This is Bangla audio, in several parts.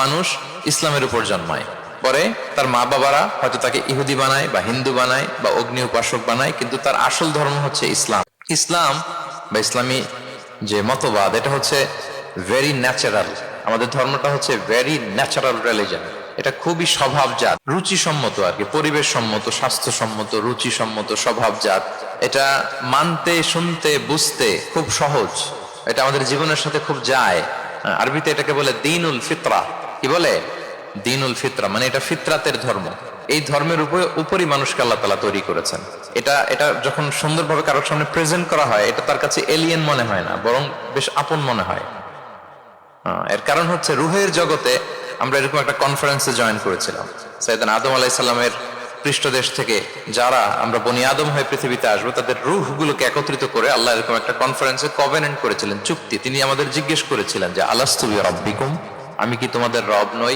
মানুষ ইসলামের উপর জন্মায়, পরে তার মা বাবারা হয়তো তাকে ইহুদি বানায় বা হিন্দু বানায় বা অগ্নি উপাসক বানায়, কিন্তু তার আসল ধর্ম হচ্ছে ইসলাম। ইসলাম বা ইসলামী যে মতবাদ, এটা হচ্ছে ভেরি ন্যাচারাল। আমাদের ধর্মটা হচ্ছে ভেরি ন্যাচারাল রিলিজন। এটা খুবই স্বভাবজাত, রুচিসম্মত আর কি, পরিবেশ সম্মত, স্বাস্থ্যসম্মত, রুচিসম্মত, স্বভাবজাত। এটা মানতে, শুনতে, বুঝতে খুব সহজ। এটা আমাদের জীবনের সাথে খুব যায়। আরবিতে এটাকে বলে দিনুল ফিতরা। কি বলে? দিনুল ফিতরা, মানে এটা ফিতরাতের ধর্ম। এই ধর্মের উপরই মানুষকে আল্লাহ তাআলা তৈরি করেছেন। এটা যখন সুন্দরভাবে কারোর সামনে প্রেজেন্ট করা হয়, এটা তার কাছে এলিয়েন মনে হয় না, বরং বেশ আপন মনে হয়। এর কারণ হচ্ছে রুহের জগতে আমরা এরকম একটা কনফারেন্সে জয়েন করেছিলাম। সাইয়েদনা আদম আলাইহিস সালামের পৃষ্ঠদেশ থেকে যারা আমরা বনি আদম হয়ে পৃথিবীতে আসবো, তাদের রুহগুলোকে একত্রিত করে আল্লাহ এরকম একটা কনফারেন্সে কভেনেন্ট করেছিলেন, চুক্তি। তিনি আমাদের জিজ্ঞেস করেছিলেন যে আলাস্তু বিরাব্বিকুম, আমি কি তোমাদের রব নই?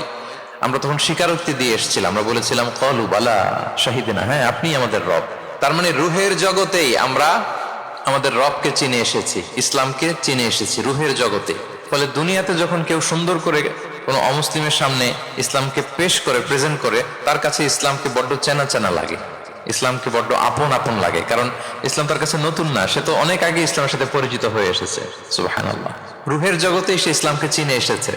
আমরা তখন স্বীকারোক্তি দিয়ে এসেছিলাম, আমরা বলেছিলাম ক্বালু বালা শাহিদিনা, হ্যাঁ আপনি আমাদের রব। তার মানে রুহের জগতেই আমরা আমাদের রবকে চিনে এসেছি, ইসলামকে চিনে এসেছি রুহের জগতে। ফলে দুনিয়াতে যখন কেউ সুন্দর করে কোনো অমুসলিমের সামনে ইসলামকে পেশ করে, প্রেজেন্ট করে, তার কাছে ইসলামকে বড্ড চেনা চেনা লাগে, ইসলামকে বড্ড আপন আপন লাগে। কারণ ইসলাম তার কাছে নতুন না, সে তো অনেক আগে ইসলামের সাথে পরিচিত হয়ে এসেছে। সুবহানাল্লাহ। রুহের জগতেই সে ইসলামকে চিনে এসেছে,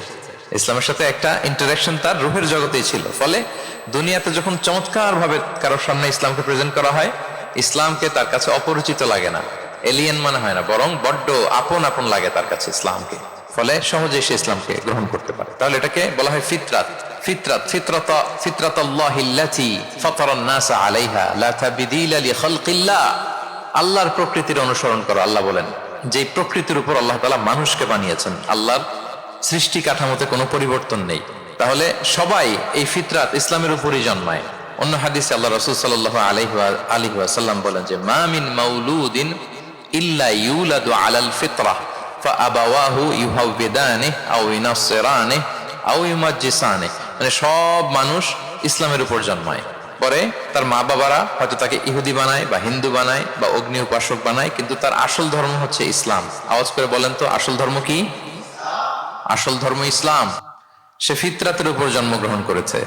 ইসলামের সাথে একটা ইন্টারাকশন তার রুহের জগতেই ছিল। ফলে দুনিয়াতে যখন চমৎকার ভাবে কারোর সামনে ইসলামকে প্রেজেন্ট করা হয়, ইসলামকে তার কাছে অপরিচিত লাগে না, এলিয়েন মনে হয় না, বরং বড্ড আপন আপন লাগে তার কাছে ইসলামকে। ফলে সহজে সে ইসলামকে গ্রহণ করতে পারে। তাহলে এটাকে বলা হয় ফিতরাত। ফিতরাতাল্লাহিল্লাতী ফাতারান নাস আলাইহা লা তাবদীলা লিখালকিল্লাহ। আল্লাহর প্রকৃতির অনুসরণ করো। আল্লাহ বলেন যে প্রকৃতির উপর আল্লাহ তাআলা মানুষকে বানিয়েছেন, আল্লাহর সৃষ্টি কাঠামোতে কোনো পরিবর্তন নেই। তাহলে সবাই এই ফিতরাত ইসলামের উপরই জন্মায়। অন্য হাদিসে আল্লাহ রাসূল সাল্লাল্লাহু আলাইহি ওয়াসাল্লাম বলেন যে মা মিন মাউলুদিন ইল্লা ইউলাদু আলাল ফিতরাহ ফাআবাওয়াহু ইউহাউবিদানিহি আও ইউনাসসিরানিহি আও ইউমাজ্জিসানিহি। মানে সব মানুষ ইসলামের উপর জন্মায়, পরে তার মা বাবারা হয়তো তাকে ইহুদি বানায় বা হিন্দু বানায় বা অগ্নি উপাসক বানায়, কিন্তু তার আসল ধর্ম হচ্ছে ইসলাম। আওয়াজ করে বলেন তো, আসল ধর্ম কি? আসল ধর্ম ইসলাম। সে ফিতরাতের উপর জন্মগ্রহণ করেছে,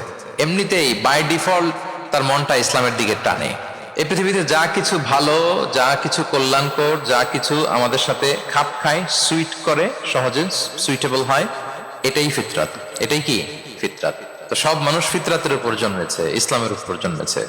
এমনিতেই বাই ডিফল্ট তার মনটা ইসলামের দিকে টানে। এই পৃথিবীতে যা কিছু ভালো, যা কিছু কল্যাণকর, যা কিছু আমাদের সাথে খাপ খায়, সুইট করে, সহজে সুইটেবল হয়, এটাই ফিতরাত। এটাই কি? ফিতরাত। তো সব মানুষ ফিতরাতের উপর জন্মেছে, ইসলামের উপর জন্মেছে।